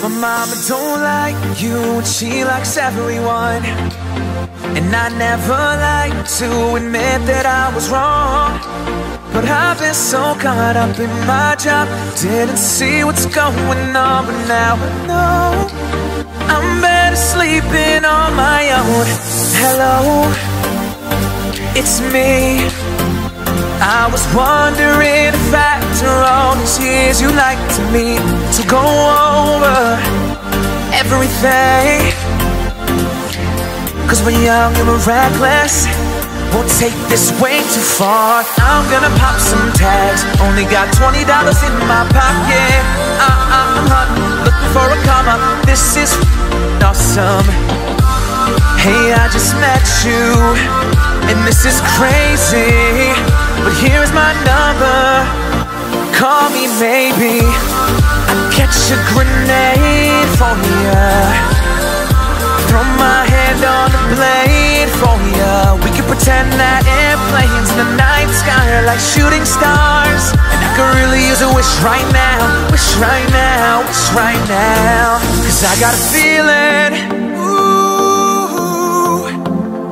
My mama don't like you and she likes everyone, and I never like to admit that I was wrong. But I've been so caught up in my job, didn't see what's going on. But now I know I'm better sleeping on my own. Hello, it's me. I was wondering if after all these years you liked me to go over everything. Cause we're young and we're reckless, we'll take this way too far. I'm gonna pop some tags, only got $20 in my pocket. I'm hunting, looking for a come up. This is awesome. Hey, I just met you, and this is crazy, but here's my number, call me maybe. I'd catch a grenade for ya, throw my hand on the blade for ya. We could pretend that airplanes in the night sky are like shooting stars, and I could really use a wish right now, wish right now, wish right now. Cause I got a feeling,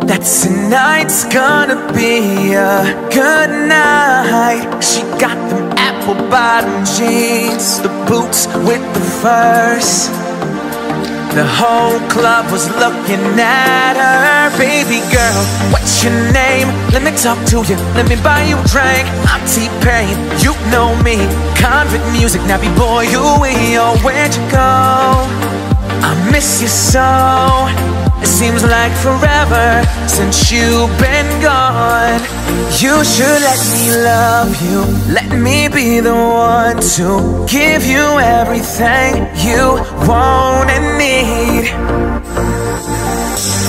that tonight's gonna be a good night. She got them apple bottom jeans, the boots with the furs. The whole club was looking at her. Baby girl, what's your name? Let me talk to you, let me buy you a drink. I'm T-Pain, you know me, convict music, nappy boy, you ain't. Oh, where'd you go? I miss you so. It seems like forever since you've been gone. You should let me love you, let me be the one to give you everything you want and need.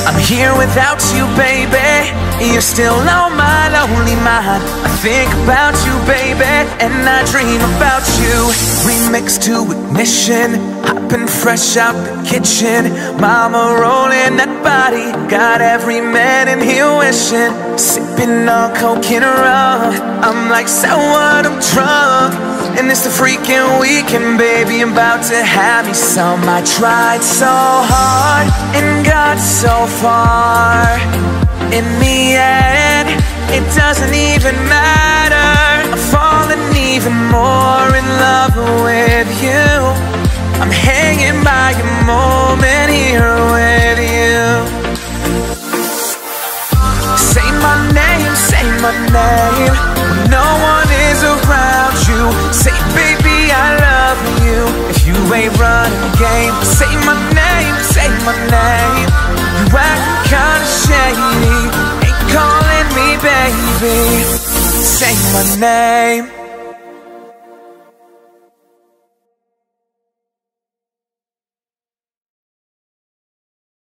I'm here without you, baby, you're still on my lonely mind. I think about you, baby, and I dream about you. Remix to Ignition, hopping fresh out the kitchen. Mama rolling that body, got every man in here wishing. Sipping on coke and rum, I'm like, so what, I'm drunk, and it's the freaking weekend, baby, I'm about to have me some. I tried so hard and got so far. In the end, it doesn't even matter. I'm falling even more in love with you. I'm hanging by a moment here with you. Say my name, say my name, when no one is around you. Say, baby, I love you, if you ain't running game. Say my name, say my name. You acting kinda shady, ain't calling me baby. Say my name.